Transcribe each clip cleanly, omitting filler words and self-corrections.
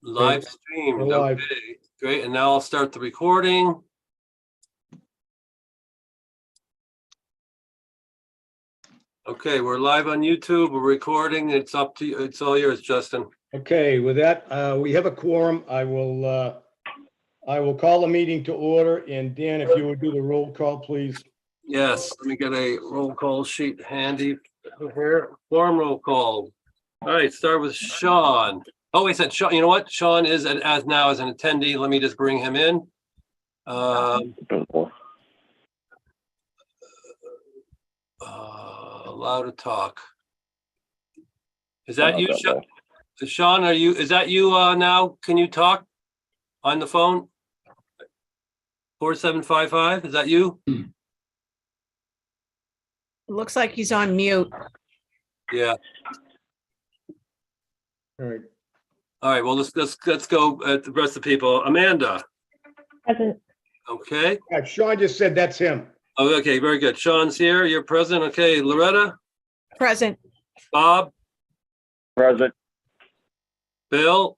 live streamed. We're live. Okay, great. And now I'll start the recording. Okay, we're live on YouTube. We're recording. It's up to you. It's all yours, Justin. Okay, with that, we have a quorum. I will call the meeting to order. And Dan, if you would do the roll call, please. Yes, let me get a roll call sheet handy here. Quorum roll call. All right, start with Sean. Oh, wait, said Sean. You know what? Sean is as now as an attendee. Let me just bring him in. Allowed to talk. Is that you, Sean? Sean, is that you now? Can you talk on the phone? 4755, is that you? It looks like he's on mute. Yeah. All right. All right, well, let's go at the rest of the people. Amanda. Present. Okay. Sean just said that's him. Oh, okay, very good. Sean's here. You're present. Okay, Loretta. Present. Bob. Present. Bill.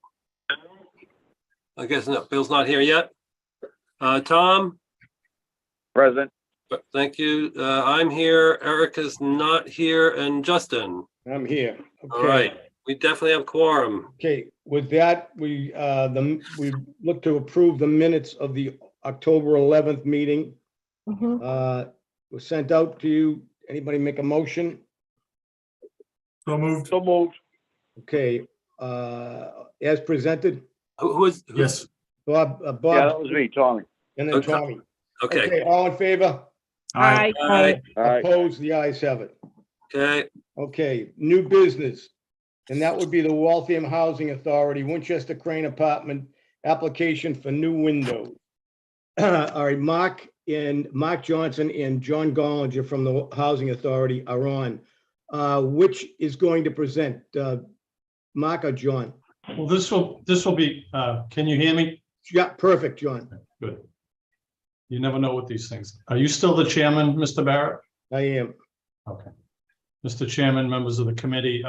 I guess no, Bill's not here yet. Tom. Present. Thank you. I'm here. Eric is not here, and Justin. I'm here. All Okay. right. We definitely have quorum. Okay, with that, we look to approve the minutes of the October 11th meeting. Mhm. Was sent out to you. Anybody make a motion? So moved. So moved. Okay, as presented, Who is? Yes. Bob, Yeah, that was me, Tommy. and then Okay. Tommy. Okay. Okay, all in favor? Aye. All right. All right. Opposed? The ayes have it. Okay. Okay, new business. And that would be the Waltham Housing Authority, Winchester Crane Apartment, application for new windows. All right, Mark Johnson and John Gollinger from the Housing Authority are on. Which is going to present, Mark or John? Well, this will be, can you hear me? Yeah, perfect, John. Good. You never know with these things. Are you still the chairman, Mr. Barrett? I am. Okay. Mr. Chairman, members of the committee,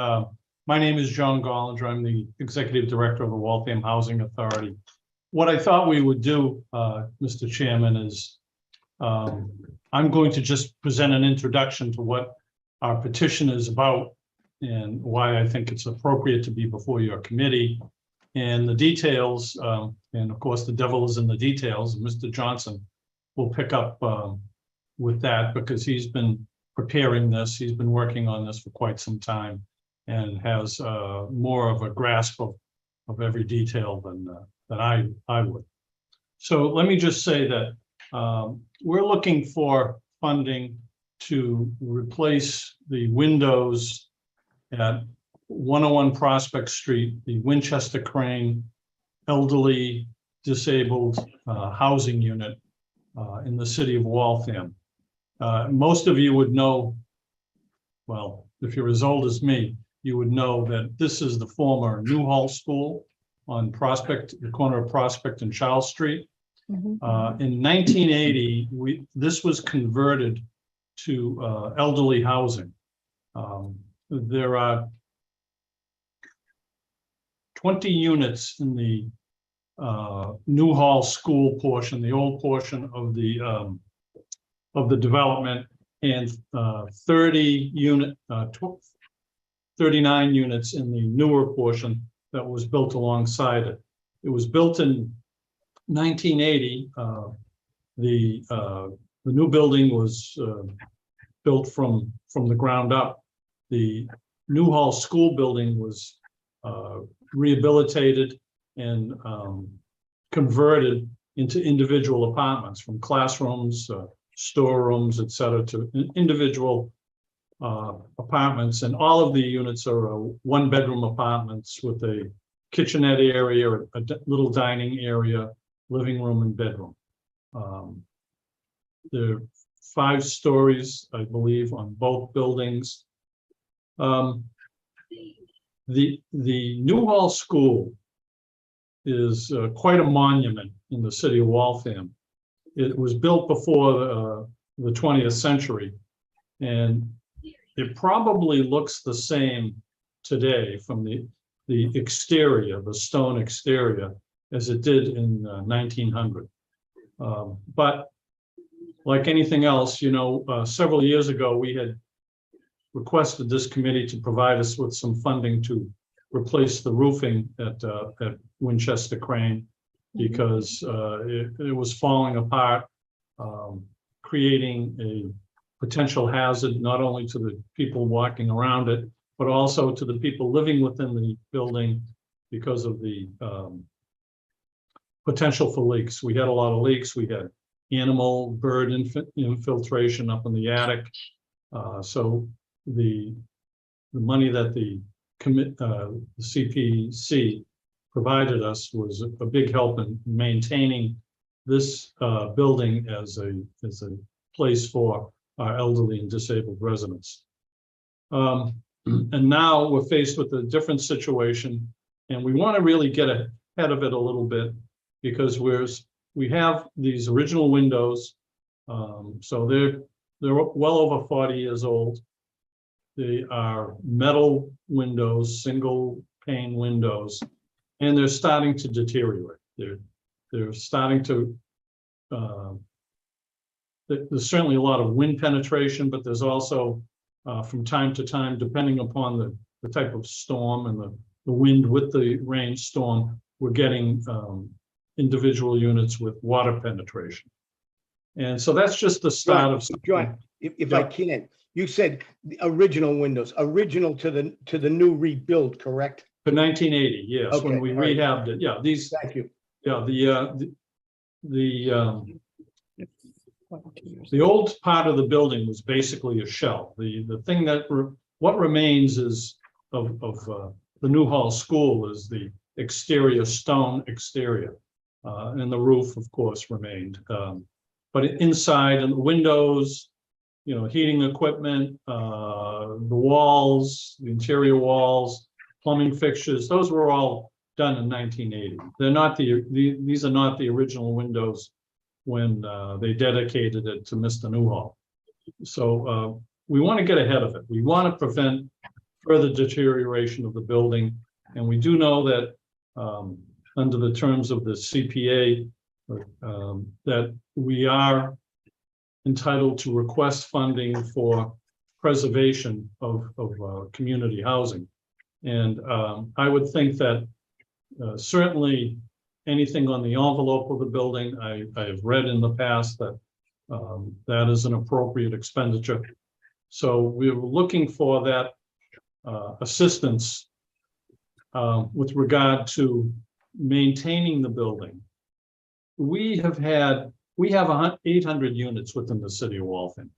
my name is John Gollinger. I'm the executive director of the Waltham Housing Authority. What I thought we would do, Mr. Chairman, is I'm going to just present an introduction to what our petition is about and why I think it's appropriate to be before your committee, and the details, and of course the devil is in the details. Mr. Johnson will pick up with that because he's been preparing this. He's been working on this for quite some time and has more of a grasp of every detail than I would. So let me just say that we're looking for funding to replace the windows at 101 Prospect Street, the Winchester Crane elderly disabled housing unit in the city of Waltham. Most of you would know, well, if you're as old as me, you would know that this is the former Newhall School on Prospect, the corner of Prospect and Charles Street. Mhm. In 1980, this was converted to elderly housing. There are 20 units in the Newhall School portion, the old portion of the development, and 39 units in the newer portion that was built alongside it. It was built in 1980. The new building was built from the ground up. The Newhall School building was rehabilitated and converted into individual apartments, from classrooms, storerooms, et cetera, to individual apartments. And all of the units are one-bedroom apartments with a kitchenette area, a little dining area, living room, and bedroom. There are 5 stories, I believe, on both buildings. The Newhall School is quite a monument in the city of Waltham. It was built before the 20th century, and it probably looks the same today from the exterior, the stone exterior, as it did in 1900. But like anything else, you know, several years ago, we had requested this committee to provide us with some funding to replace the roofing at Winchester Crane, because it was falling apart, creating a potential hazard not only to the people walking around it, but also to the people living within the building because of the potential for leaks. We had a lot of leaks. We had animal, bird infiltration up in the attic. So the money that the CPC provided us was a big help in maintaining this building as a place for our elderly and disabled residents. And now we're faced with a different situation, and we want to really get ahead of it a little bit, because we have these original windows. So they're well over 40 years old. They are metal windows, single pane windows, and they're starting to deteriorate. They're starting to, there's certainly a lot of wind penetration, but there's also from time to time, depending upon the type of storm and the wind with the rainstorm, we're getting individual units with water penetration. And so that's just the start of something. John, if I can, you said the original windows, original to the new rebuild, correct? For 1980, yes, Okay, when we all right. rehabbed it. Yeah, these, Thank you. yeah, the old part of the building was basically a shell. The thing that what remains is of the Newhall School is the exterior, stone exterior, and the roof, of course, remained. But inside, and the windows, you know, heating equipment, the walls, the interior walls, plumbing fixtures, those were all done in 1980. They're not these are not the original windows when they dedicated it to Mr. Newhall. So we want to get ahead of it. We want to prevent further deterioration of the building. And we do know that under the terms of the CPA, that we are entitled to request funding for preservation of community housing. And I would think that certainly anything on the envelope of the building, I have read in the past that that is an appropriate expenditure. So we were looking for that assistance with regard to maintaining the building. We have 800 units within the city of Waltham,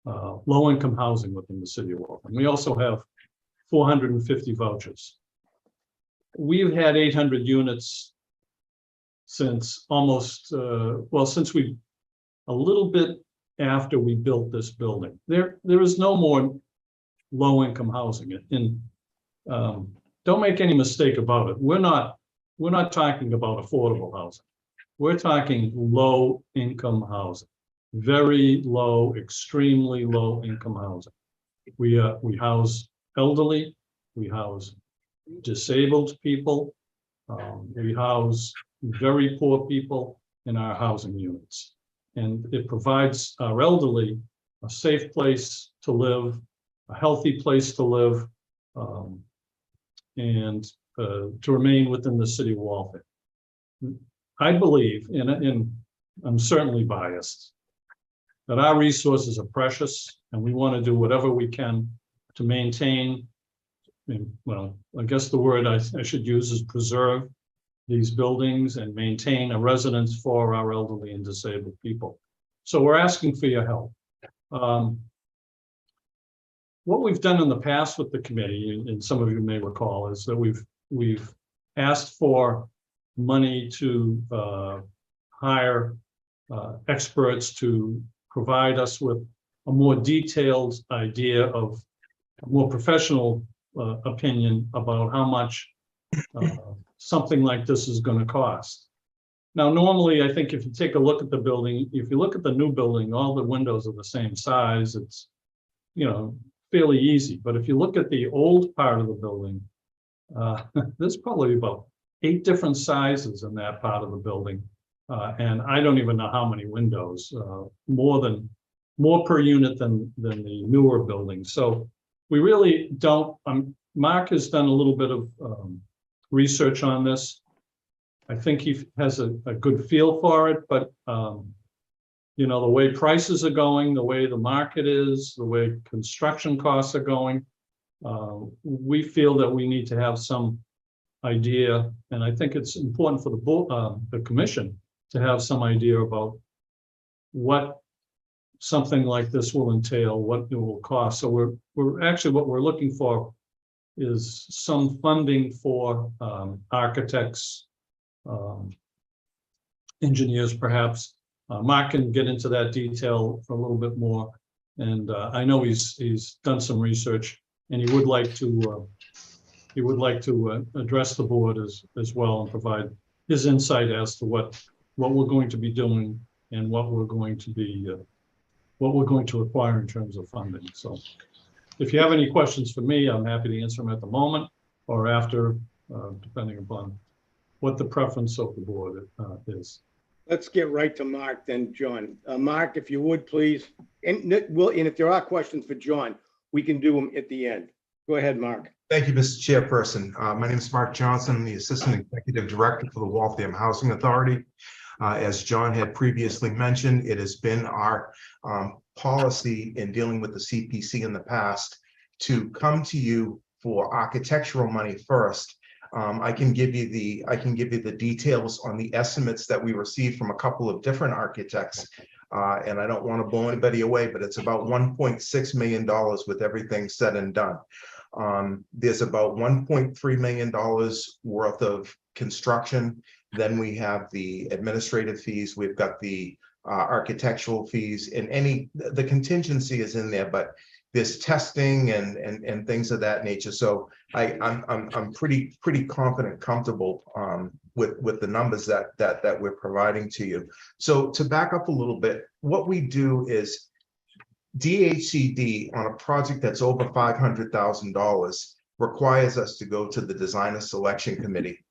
low-income housing within the city of Waltham. We also have 450 vouchers. We've had 800 units since almost, since a little bit after we built this building. There is no more low-income housing. And don't make any mistake about it. We're not talking about affordable housing. We're talking low-income housing, very low, extremely low-income housing. We house elderly, we house disabled people, we house very poor people in our housing units. And it provides our elderly a safe place to live, a healthy place to live, and to remain within the city of Waltham. I believe, and I'm certainly biased, that our resources are precious, and we want to do whatever we can to maintain, well, I guess the word I should use is preserve these buildings and maintain a residence for our elderly and disabled people. So we're asking for your help. What we've done in the past with the committee, and some of you may recall, is that we've asked for money to hire experts to provide us with a more detailed idea of a more professional opinion about how much something like this is going to cost. Now, normally, I think if you take a look at the building, if you look at the new building, all the windows are the same size. It's, you know, fairly easy. But if you look at the old part of the building, there's probably about 8 different sizes in that part of the building. And I don't even know how many windows, more per unit than the newer buildings. So we really don't, Mark has done a little bit of research on this. I think he has a good feel for it, but you know, the way prices are going, the way the market is, the way construction costs are going, we feel that we need to have some idea, and I think it's important for the commission to have some idea about what something like this will entail, what it will cost. So we're actually, what we're looking for is some funding for architects, engineers, perhaps. Mark can get into that detail a little bit more. And I know he's done some research, and he would like to address the board as well and provide his insight as to what we're going to be doing and what we're going to acquire in terms of funding. So if you have any questions for me, I'm happy to answer them at the moment or after, depending upon what the preference of the board is. Let's get right to Mark then, John. Mark, if you would, please. And if there are questions for John, we can do them at the end. Go ahead, Mark. Thank you, Mr. Chairperson. My name is Mark Johnson. I'm the Assistant Executive Director for the Waltham Housing Authority. As John had previously mentioned, it has been our policy in dealing with the CPC in the past to come to you for architectural money first. I can give you the details on the estimates that we received from a couple of different architects. And I don't want to blow anybody away, but it's about $1.6 million with everything said and done. There's about $1.3 million worth of construction. Then we have the administrative fees. We've got the architectural fees, and the contingency is in there, but there's testing and things of that nature. So I'm pretty confident, comfortable with the numbers that we're providing to you. So to back up a little bit, what we do is DHCD on a project that's over $500,000 requires us to go to the designer selection committee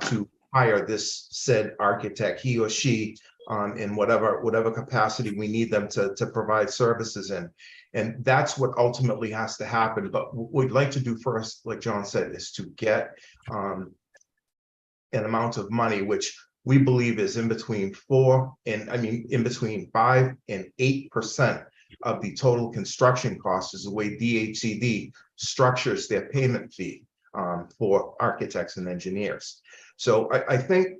to hire this said architect, he or she, in whatever capacity we need them to provide services in. And that's what ultimately has to happen. But what we'd like to do first, like John said, is to get an amount of money, which we believe is in between 5 and 8% of the total construction cost, is the way DHCD structures their payment fee for architects and engineers. So I think,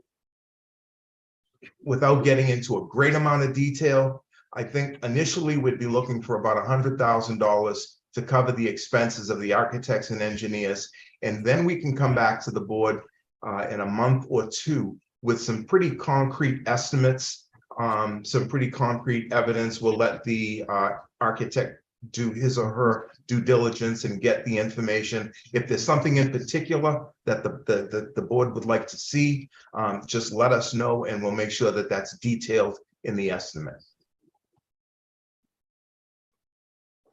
without getting into a great amount of detail, I think initially we'd be looking for about $100,000 to cover the expenses of the architects and engineers. And then we can come back to the board in a month or two with some pretty concrete estimates, some pretty concrete evidence. We'll let the architect do his or her due diligence and get the information. If there's something in particular that the board would like to see, just let us know, and we'll make sure that that's detailed in the estimate.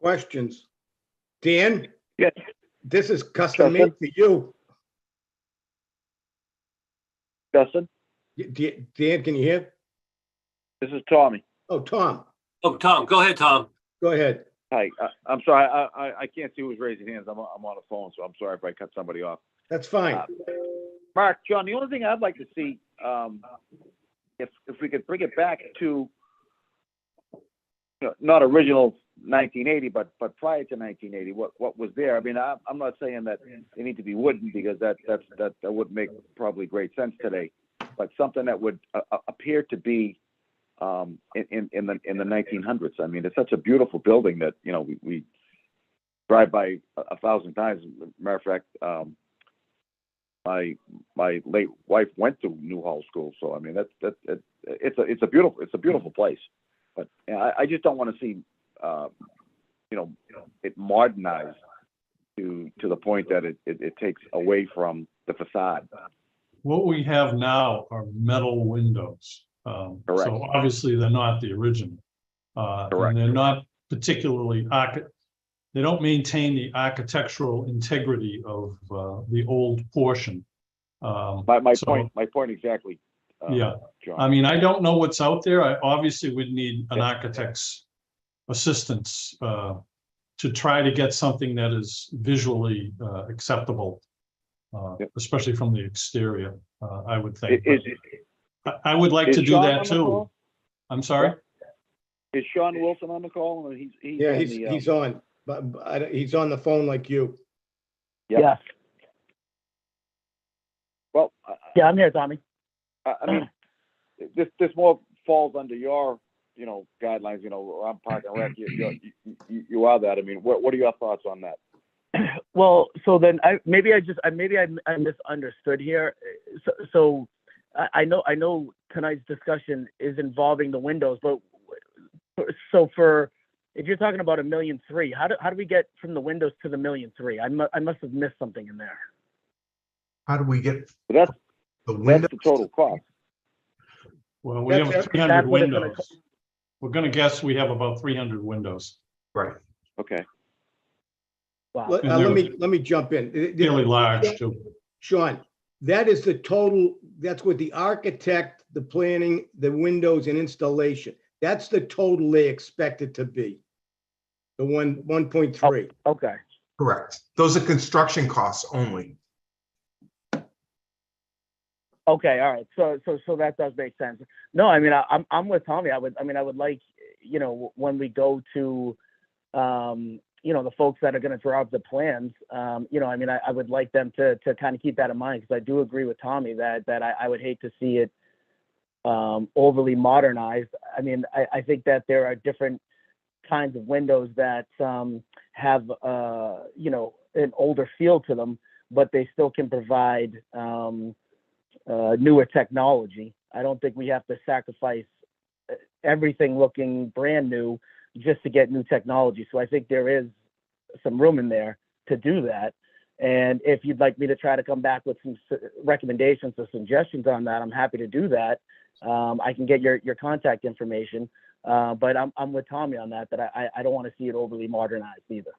Questions? Dan? Yes. This is custom made for you. Justin, Dan, can you hear? this is Tommy. Oh, Tom, Oh, Tom, go ahead, Tom. go ahead. Hi, I'm sorry, I can't see who's raising hands. I'm on the phone, so I'm sorry if I cut somebody off. That's fine. Mark, John, the only thing I'd like to see, if we could bring it back to, not original 1980, but prior to 1980, what was there? I mean, I'm not saying that they need to be wooden, because that would make probably great sense today, but something that would appear to be in the 1900s. I mean, it's such a beautiful building that, we drive by 1,000 times. Matter of fact, my late wife went to Newhall School, so I mean, it's a beautiful place. But I just don't want to see it modernized to the point that it takes away from the facade. What we have now are metal windows. Correct. So obviously they're not the original. Correct. And they're not particularly they don't maintain the architectural integrity of the old portion. My So, point exactly. Yeah. John. I mean, I don't know what's out there. I obviously would need an architect's assistance to try to get something that is visually acceptable, Yep. especially from the exterior, I would think. Is, But I would like is to do Sean that on the too. call? I'm sorry? Is Sean Wilson on the call? Or he's Yeah, on he's, the, he's on, but he's on the phone like you. Yep. Yeah, Well, yeah, I'm here, Tommy. I mean, this more falls under your, guidelines, I'm Park and Rec, you are that. I mean, what are your thoughts on that? Well, so then I misunderstood here. So I know tonight's discussion is involving the windows, but so if you're talking about $1.3 million, how do we get from the windows to the $1.3 million? I must have missed something in there. How do we get That's the windows? the total cost. Well, we That's have it. 300 That's what it's gonna windows. We're gonna guess we have about 300 windows. Right. Okay. Wow. Let me jump in. Fairly large too. Sean, that is the total, that's what the architect, the planning, the windows and installation. That's the total they expect it to be. The 1.3. Okay. Correct. Those are construction costs only. Okay. All right. So that does make sense. No, I mean, I'm with Tommy. I would like, when we go to, the folks that are going to draw up the plans, I would like them to kind of keep that in mind, because I do agree with Tommy that I would hate to see it overly modernized. I mean, I think that there are different kinds of windows that have, an older feel to them, but they still can provide newer technology. I don't think we have to sacrifice everything looking brand new just to get new technology. So I think there is some room in there to do that. And if you'd like me to try to come back with some recommendations or suggestions on that, I'm happy to do that. I can get your contact information, but I'm with Tommy on that I don't want to see it overly modernized either.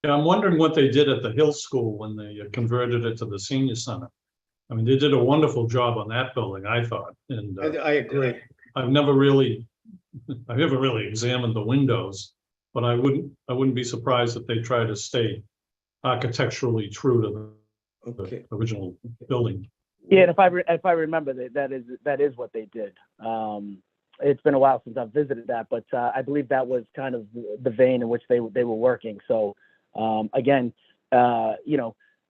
Yeah, I'm wondering what they did at the Hill School when they converted it to the senior center. I mean, they did a wonderful job on that building, I thought, and I agree. I've never really examined the windows, but I wouldn't be surprised if they try to stay architecturally true to Okay. the original building. Yeah, and if I remember that is what they did. It's been a while since I've visited that, but I believe that was kind of the vein in which they were working. So again,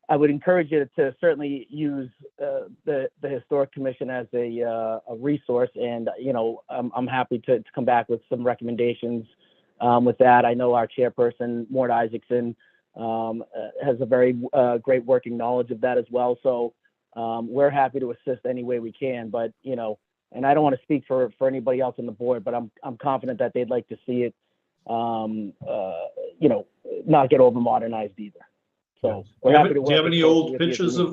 I would encourage you to certainly use the Historic Commission as a resource, and I'm happy to come back with some recommendations with that. I know our chairperson Mort Isaacson has a very great working knowledge of that as well. So we're happy to assist any way we can. But and I don't want to speak for anybody else on the board, but I'm confident that they'd like to see it, not get over modernized either. So we're happy to Do work. you have any with old you if you pictures need.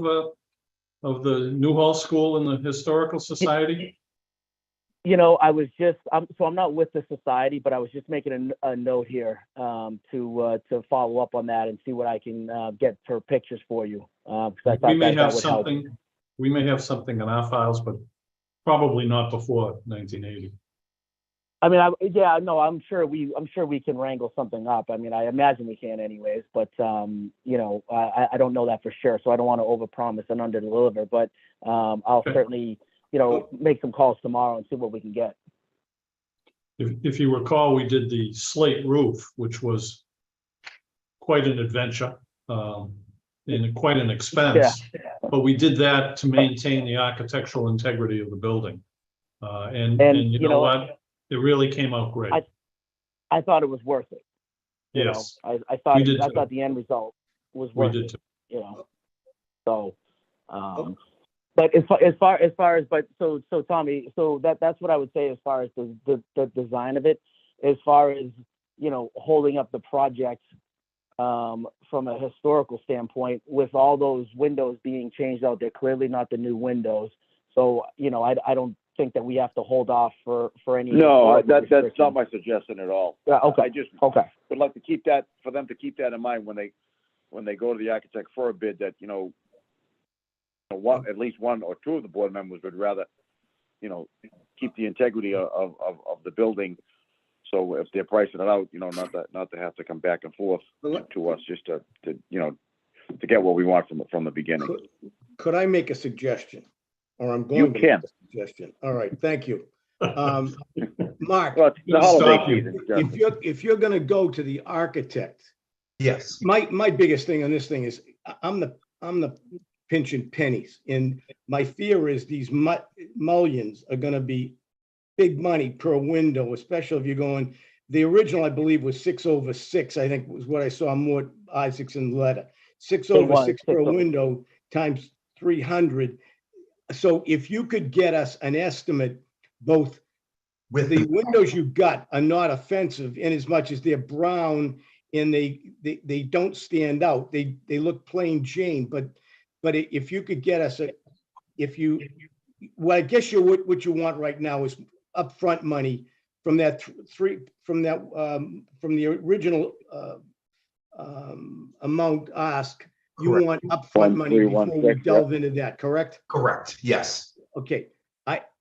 of the Newhall School and the Historical Society? I was just, I'm not with the society, but I was just making a note here to follow up on that and see what I can get for pictures for you. Because I thought We may that have would help. something. We may have something in our files, but probably not before 1980. I mean, I'm sure we can wrangle something up. I mean, I imagine we can anyways, but I don't know that for sure. So I don't want to overpromise and underdeliver, but I'll certainly, make some calls tomorrow and see what we can get. If you recall, we did the slate roof, which was quite an adventure and quite an expense. Yeah. But we did that to maintain the architectural integrity of the building. And you know what? It really came out great. I thought it was worth it. Yes. I thought We did I too. thought the end result was We worth did it. too. So, but as far as so Tommy, so that's what I would say as far as the design of it, as far as holding up the project from a historical standpoint, with all those windows being changed out. They're clearly not the new windows. So I don't think that we have to hold off for any. No, that's restrictions. not my suggestion at all. Yeah, okay. I just Okay. would like to keep that, for them to keep that in mind when they go to the architect for a bid, that, at least one or two of the board members would rather, keep the integrity of the building. So if they're pricing it out, not to have to come back and forth to us, just to get what we want from the beginning. Could I make a suggestion? Or I'm You going to can. make a suggestion. All right, thank you. Mark, Well, it's the Stop holiday you. season. Justin. if you're gonna go to the architect, Yes, my biggest thing on this thing is I'm the pinching pennies, and my fear is these mullions are gonna be big money per window, especially if you're going, the original, I believe, was 6/6, I think was what I saw Mort Isaacson letter. 6/6 per window times 300. So if you could get us an estimate, both with the windows you got are not offensive in as much as they're brown and they don't stand out. They look plain Jane, but if you could get us well, I guess what you want right now is upfront money from that from the original amount asked. You Correct. want upfront money before we 1316, delve into that, correct? correct, yes. Okay,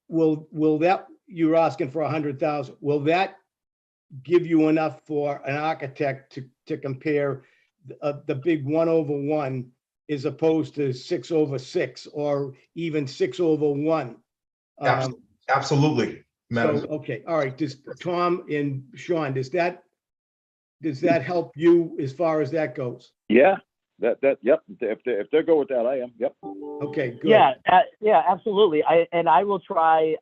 will that, you're asking for 100,000, will that give you enough for an architect to compare the big 1/1 as opposed to 6/6 or even 6/1? Absolutely, So, Madam. okay, all right, does Tom and Sean, does that help you as far as that goes? Yeah, yep. If they're good with that, I am. Yep. Okay, good. Yeah, absolutely. I will try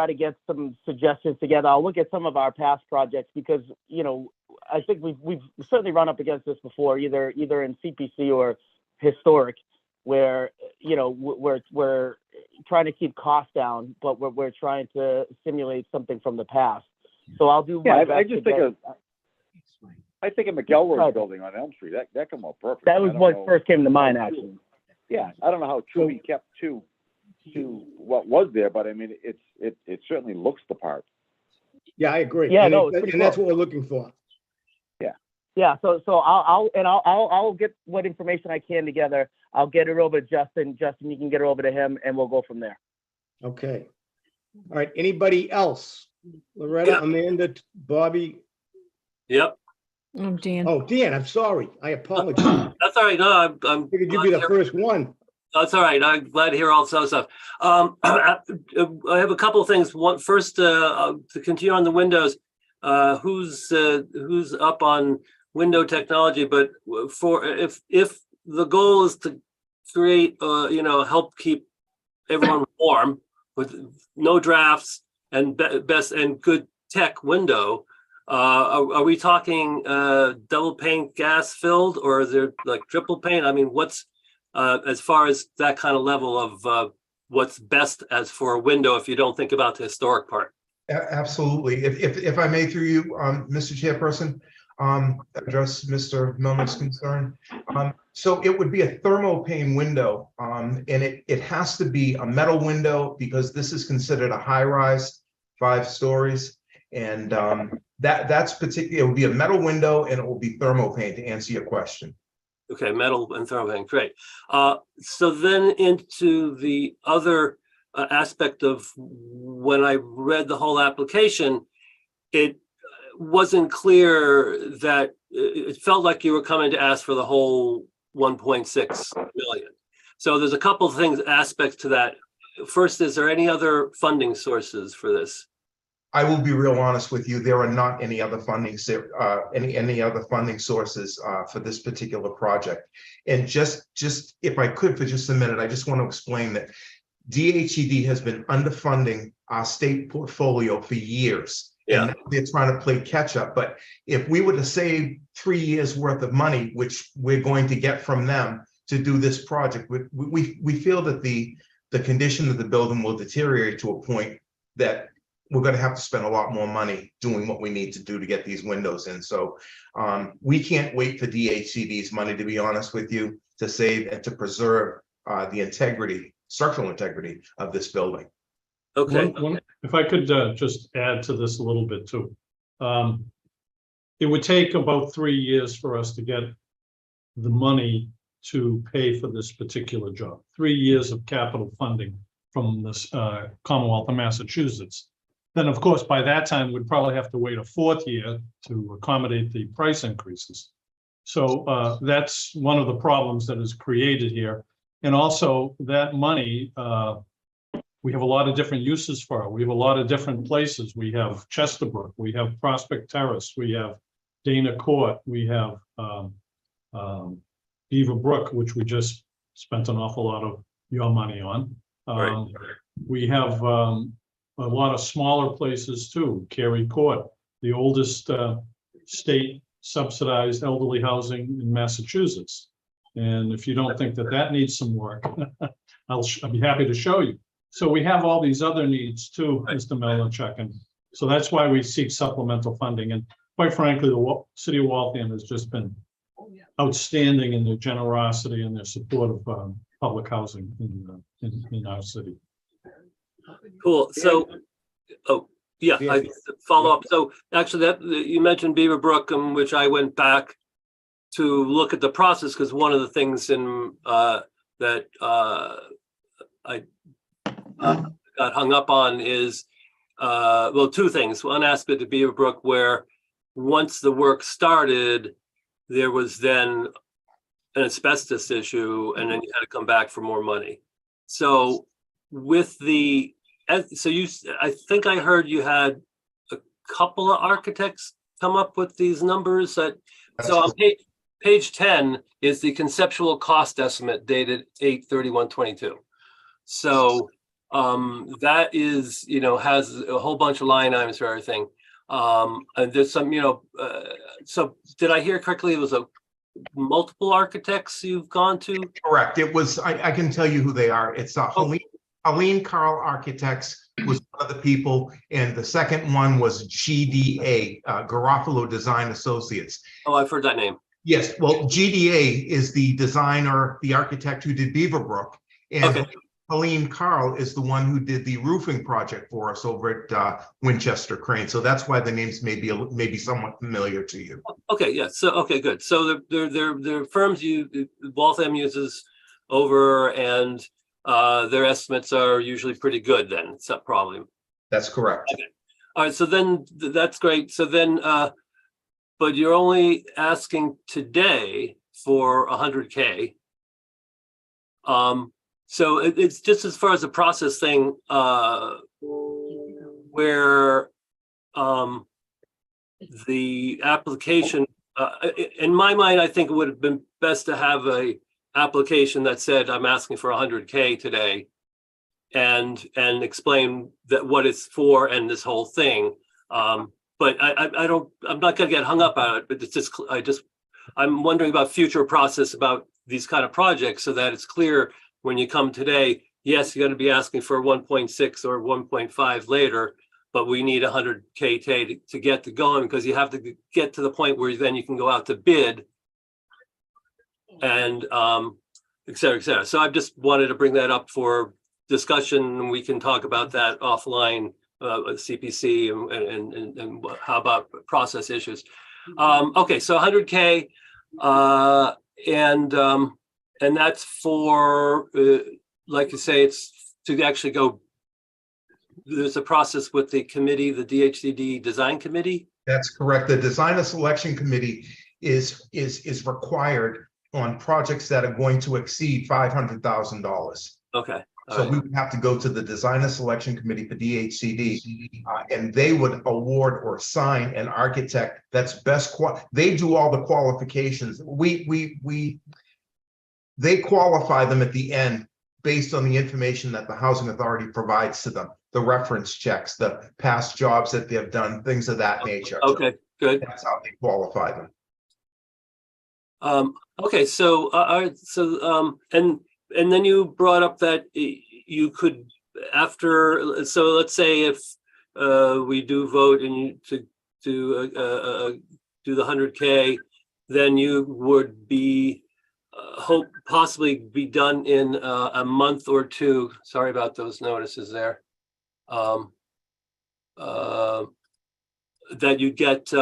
to get some suggestions together. I'll look at some of our past projects because, I think we've certainly run up against this before, either in CPC or historic, where, we're trying to keep costs down, but we're trying to simulate something from the past. So I'll do my best. I think of McElroy's building on Elm Street. That come out perfect. That was what first came to mind, actually. Yeah, I don't know how true he kept to what was there, but I mean, it certainly looks the part. Yeah, I agree. Yeah, And no, it's pretty and that's cool. what we're looking for. Yeah, so I'll get what information I can together. I'll get it over to Justin. Justin, you can get it over to him, and we'll go from there. Okay. All right, anybody else? Loretta, Yeah. Amanda, Bobby? Yep, Oh, Dan. Oh, Dan, I'm sorry. I apologize. that's all right. No, I'm Figured you'd glad be to the hear- first one. That's all right. I'm glad to hear all this other stuff. I have a couple of things. One, first, to continue on the windows, who's up on window technology? But for if the goal is to create, help keep everyone warm with no drafts and best and good tech window, are we talking double pane gas filled, or is there like triple pane? I mean, what's as far as that kind of level of what's best as for a window if you don't think about the historic part? Absolutely. If I may, through you, Mr. Chairperson, address Mr. Melnick's concern. So it would be a thermopane window, and it has to be a metal window because this is considered a high rise, 5 stories. And that's particular, it will be a metal window and it will be thermopane, to answer your question. Okay, metal and thermopane, great. So then into the other aspect of when I read the whole application, it wasn't clear that it felt like you were coming to ask for the whole 1.6 million. So there's a couple of things, aspects to that. First, is there any other funding sources for this? I will be real honest with you. There are not any other funding, any other funding sources for this particular project. And just if I could for just a minute, I just want to explain that DHED has been underfunding our state portfolio for years. Yeah. And they're trying to play catch up. But if we were to save 3 years worth of money, which we're going to get from them to do this project, we feel that the condition of the building will deteriorate to a point that we're going to have to spend a lot more money doing what we need to do to get these windows in. So we can't wait for DHCD's money, to be honest with you, to save and to preserve the integrity, structural integrity of this building. Okay, If I could just add to this a little bit too. It would take about 3 years for us to get the money to pay for this particular job. 3 years of capital funding from this Commonwealth of Massachusetts. Then, of course, by that time, we'd probably have to wait a 4th year to accommodate the price increases. So that's one of the problems that is created here. And also that money, we have a lot of different uses for it. We have a lot of different places. We have Chesterbrook, we have Prospect Terrace, we have Dana Court, we have Beaver Brook, which we just spent an awful lot of your money on. Right. We have a lot of smaller places too. Cary Court, the oldest state subsidized elderly housing in Massachusetts. And if you don't think that that needs some work, I'll be happy to show you. So we have all these other needs too, Mr. Melanchuk, and so that's why we seek supplemental funding. And quite frankly, the city of Waltham has just been outstanding in their generosity and their support of public housing in our city. cool. So, oh, yeah, I follow up. So actually that you mentioned Beaver Brook, which I went back to look at the process because one of the things in that I got hung up on is well, 2 things. One aspect of Beaver Brook where once the work started, there was then an asbestos issue, and then you had to come back for more money. So with the, so you, I think I heard you had a couple of architects come up with these numbers that, so on page 10 is the conceptual cost estimate dated 8/31/22. So that is, you know, has a whole bunch of line items for everything. And there's some, you know, so did I hear correctly? It was a multiple architects you've gone to? Correct. It was, I can tell you who they are. It's Helene Carl Architects was one of the people, and the second one was GDA, Garofalo Design Associates. Oh, I've heard that name. Yes, well, GDA is the designer, the architect who did Beaverbrook, and Okay. Helene Carl is the one who did the roofing project for us over at Winchester Crane. So that's why the names may be somewhat familiar to you. Okay, yeah. So okay, good. So they're firms Waltham uses over, and their estimates are usually pretty good. Then it's not a problem. That's correct. Okay. All right. So then that's great. So then, but you're only asking today for 100K. So it's just as far as the process thing, where the application, in my mind, I think it would have been best to have a application that said, I'm asking for 100K today, and explain that what it's for and this whole thing. But I'm not going to get hung up on it, but it's just, I'm wondering about future process about these kind of projects so that it's clear when you come today, yes, you're going to be asking for 1.6 or 1.5 later, but we need 100K to get to going, because you have to get to the point where then you can go out to bid and et cetera, et cetera. So I just wanted to bring that up for discussion. We can talk about that offline, CPC and how about process issues. Okay, so 100K and that's for, like you say, it's to actually go, there's a process with the committee, the DHCD design committee. That's correct. The designer selection committee is required on projects that are going to exceed $500,000. Okay. So we would have to go to the designer selection committee for DHCD, and they would award or assign an architect that's best. They do all the qualifications. They qualify them at the end based on the information that the housing authority provides to them, the reference checks, the past jobs that they've done, things of that nature. Okay, good. That's how they qualify them. Okay, so and then you brought up that you could, after, so let's say if we do vote and to do the 100K, then you would be hope possibly be done in a month or two. Sorry about those notices there. that you get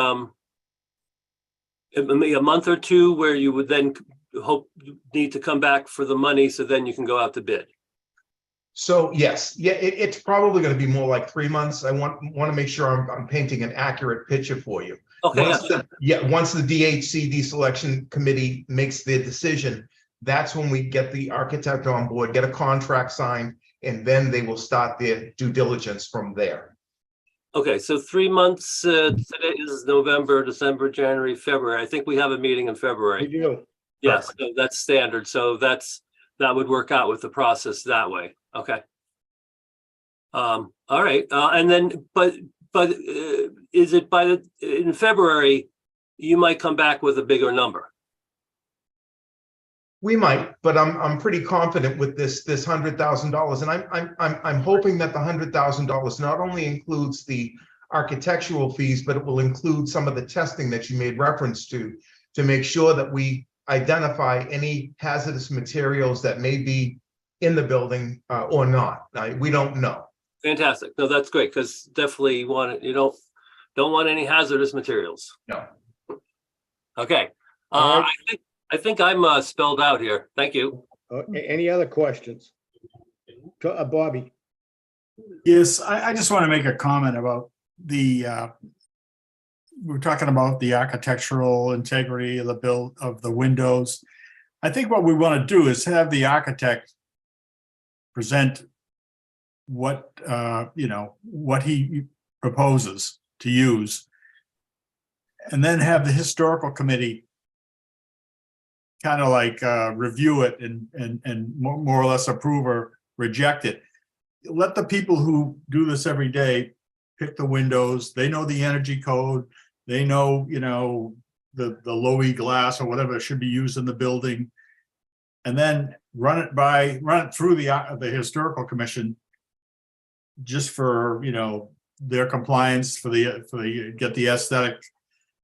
maybe a month or two where you would then need to come back for the money, so then you can go out to bid. So yes, yeah, it's probably going to be more like 3 months. I want to make sure I'm painting an accurate picture for you. Okay, Once the DHCD selection committee makes their decision, that's when we get the architect on board, get a contract signed, and then they will start their due diligence from there. Okay, so 3 months, today is November, December, January, February. I think we have a meeting in We February. do. Yes, so that's standard. So that would work out with the process that way. Okay. All right, and then, but is it in February, you might come back with a bigger number? We might, but I'm pretty confident with this $100,000, and I'm hoping that the $100,000 not only includes the architectural fees, but it will include some of the testing that you made reference to make sure that we identify any hazardous materials that may be in the building or not. We don't know. Fantastic. No, that's great, because definitely you don't want any hazardous materials. No. Okay. All right. I think I'm spelled out here. Thank you. Any other questions? Bobby? Yes, I just want to make a comment about we're talking about the architectural integrity of the build of the windows. I think what we want to do is have the architect present what what he proposes to use, and then have the historical committee kind of like review it and more or less approve or reject it. Let the people who do this every day pick the windows. They know the energy code. They know, the low E glass or whatever should be used in the building, and then run it through the historical commission just for their compliance for the get the aesthetic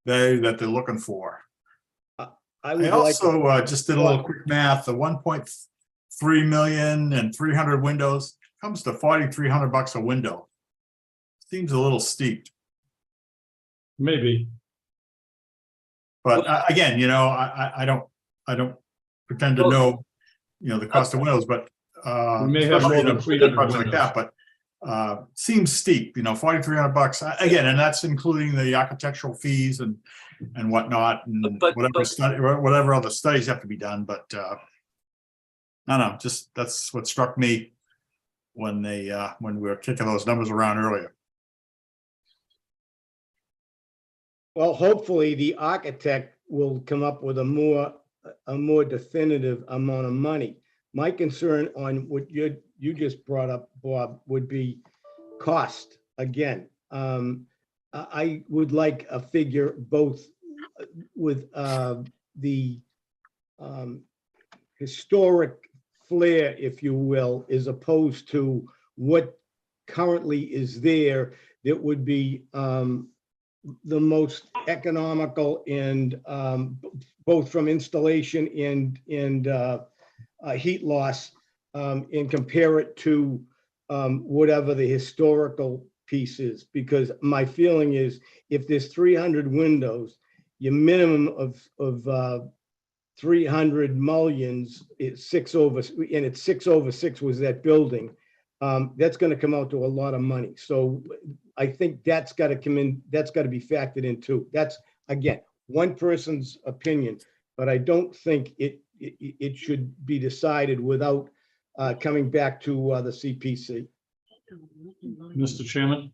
value that they're looking for. I also just did a little quick math. The 1.3 million and 300 windows comes to $4,300 a window. Seems a little steep. Maybe. But again, I don't pretend to know, the cost of windows, but we may have more than 300 projects like that. But seems steep. $4,300 again, and that's including the architectural fees and whatnot, and whatever other studies have to be done. But I don't know, just that's what struck me when we were kicking those numbers around earlier. Well, hopefully the architect will come up with a more definitive amount of money. My concern on what you just brought up, Bob, would be cost. Again, I would like a figure both with the historic flair, if you will, as opposed to what currently is there, that would be the most economical and both from installation and heat loss, and compare it to whatever the historical piece is. Because my feeling is, if there's 300 windows, your minimum of 300 mullions is 6 over, and it's 6 over 6 was that building. That's going to come out to a lot of money. So I think that's got to come in. That's got to be factored in too. That's, again, one person's opinion, but I don't think it should be decided without coming back to the CPC. Mr. Chairman?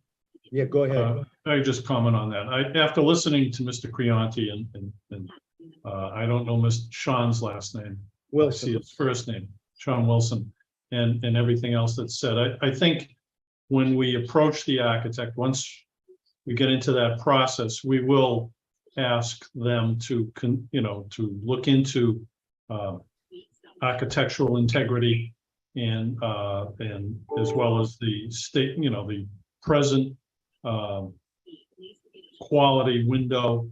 Yeah, go ahead. I just comment on that. After listening to Mr. Creonti and I don't know Mr. Sean's last name. Wilson. I see his first name, Sean Wilson, and everything else that's said. I think when we approach the architect, once we get into that process, we will ask them to look into architectural integrity and as well as the state, the present quality window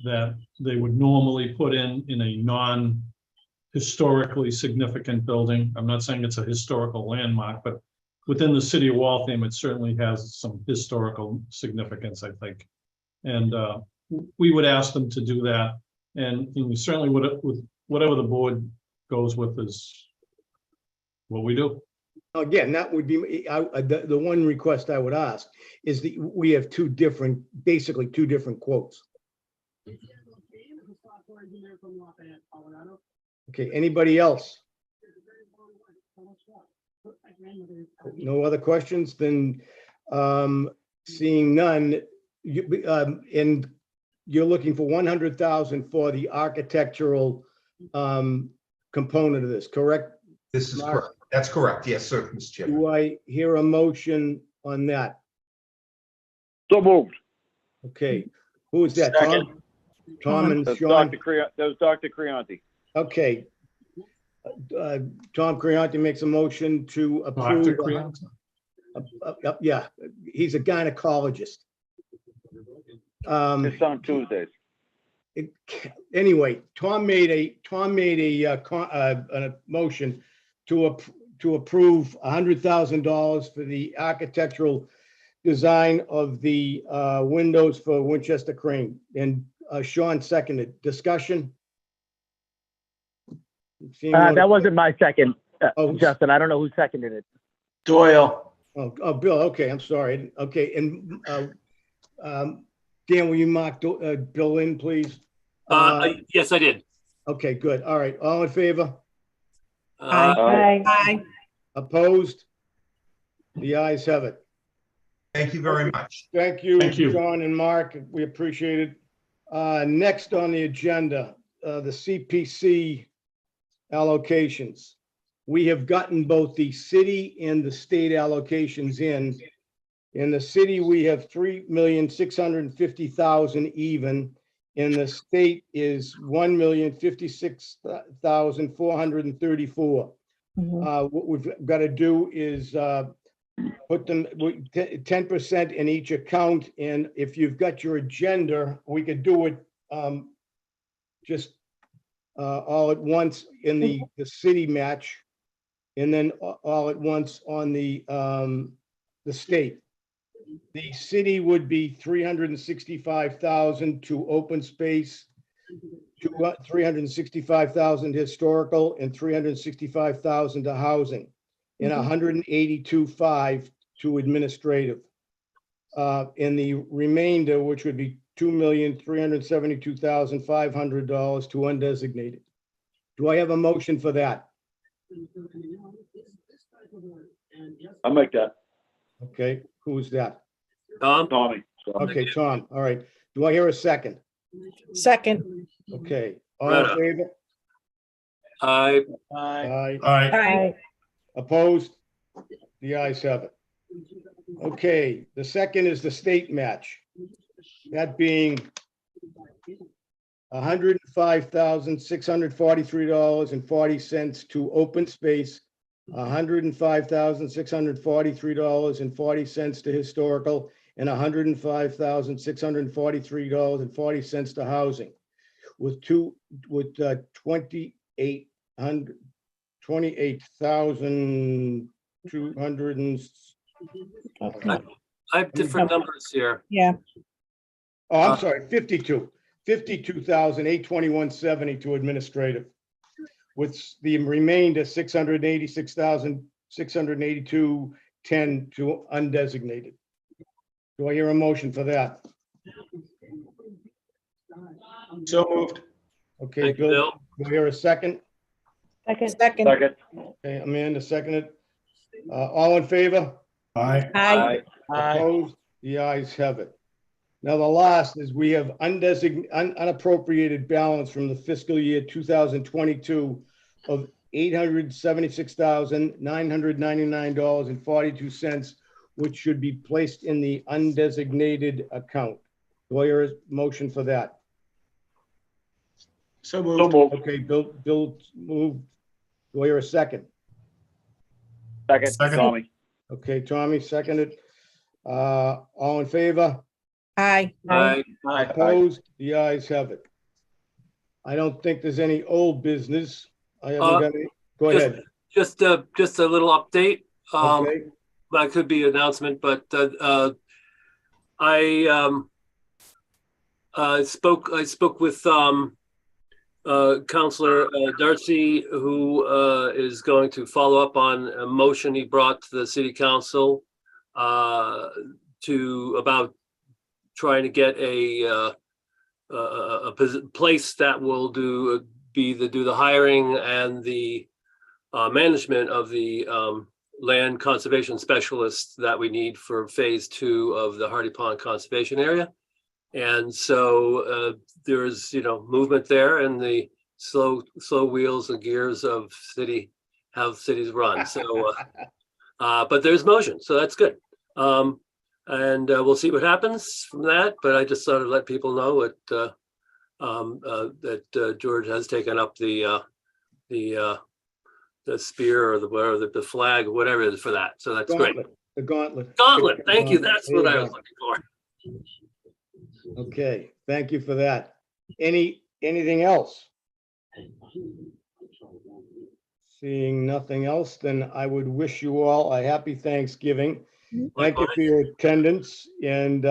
that they would normally put in a non-historically significant building. I'm not saying it's a historical landmark, but within the city of Waltham, it certainly has some historical significance, I think. And we would ask them to do that. And we certainly would, with whatever the board goes with is what we do. Again, that would be, the one request I would ask is that we have basically two different quotes. Okay, anybody else? No other questions? Then, seeing none, and you're looking for 100,000 for the architectural component of this, correct? This is Mark? correct. That's correct. Yes, sir, Mr. Chairman. Do I hear a motion on that? So moved. Okay, who is that? Tom? Tom and That's Sean? That was Dr. Creanti. Okay. Tom Creanti makes a motion to approve. Dr. Creanti? Yeah, he's a gynecologist. It's on Tuesdays. Anyway, Tom made a motion to approve $100,000 for the architectural design of the windows for Winchester Crane. And Sean seconded. Discussion? That wasn't my second, Oh. Justin. I don't know who seconded it. Doyle. Oh, Bill, okay, I'm sorry. Okay, and Dan, will you mark Bill in, please? Yes, I did. Okay, good. All right, all in favor? Aye. Opposed? The ayes have it. Thank you very much. Thank you, Thank you. John and Mark. We appreciate it. Next on the agenda, the CPC allocations. We have gotten both the city and the state allocations in. In the city, we have 3,650,000 even. In the state is 1,056,434. What we've got to do is put them 10% in each account. And if you've got your agenda, we could do it just all at once in the city match, and then all at once on the state. The city would be 365,000 to open space, to 365,000 historical, and 365,000 to housing, and 182.5 to administrative. And the remainder, which would be $2,372,500 to undesignated. Do I have a motion for that? I'll make that. Okay, who's that? Tom? Tommy. Okay, Tom, all right. Do I hear a second? Second. Okay, all in Greta. favor? Aye. Aye. Aye. Opposed? The ayes have it. Okay, the second is the state match. That being $105,643.40 to open space, $105,643.40 to historical, and $105,643.40 to housing, with 28,200 and I have different numbers here. Yeah. oh, I'm sorry, 52,821.70 to administrative, with the remainder 686,682.10 to undesignated. Do I hear a motion for that? So moved. Okay, Thank you, Bill, Bill. do I hear a second? Second. Second. Okay, Amanda seconded. All in favor? Aye. Aye. Opposed? The ayes have it. Now, the last is we have unappropriated balance from the fiscal year 2022 of $876,999.42, which should be placed in the undesignated account. Do I hear a motion for that? So moved. Okay, Bill moved. Do I hear a second? Second. Second. Tommy. Okay, Tommy seconded. All in favor? Aye. Aye. Opposed? The ayes have it. I don't think there's any old business. I haven't got any. Go just- ahead. Just a little update. Okay, that could be announcement, but I spoke with Counselor Darcy, who is going to follow up on a motion he brought to the city council about trying to get a place that will do the hiring and the management of the land conservation specialists that we need for phase 2 of the Hardy Pond Conservation Area. And so there's, movement there, and the slow wheels and gears of how cities run. So, but there's motion, so that's good. And we'll see what happens from that. But I just thought I'd let people know that George has taken up the spear or the flag, whatever it is for that. So that's great. The gauntlet. Gauntlet. Thank you. That's There what you I was go. looking for. Okay, thank you for that. Anything else? Seeing nothing else, then I would wish you all a happy Thanksgiving. Thank you for your attendance, and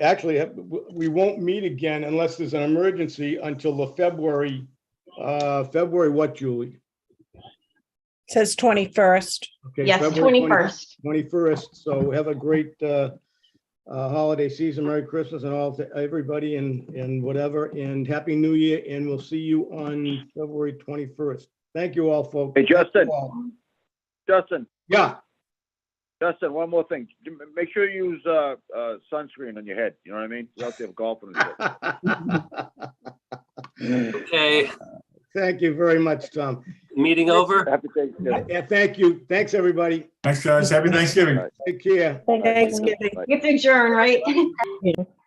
actually, we won't meet again unless there's an emergency until the February what, Julie? Says 21st. Okay, Yes, February 21st. 21st, so have a great holiday season, Merry Christmas and all to everybody and whatever, and Happy New Year, and we'll see you on February 21st. Thank you all, folks. Hey, Justin. Thank you all. Justin, Yeah, one more thing. Make sure you use sunscreen on your head. You know what I mean? You have to have golfing and shit. Okay, thank you very much, Tom. meeting over. Happy Thanksgiving. Yeah, thank you. Thanks, everybody. Thanks, guys. Happy Thanksgiving. Take care. Thanksgiving. Bye. You have to adjourn, right?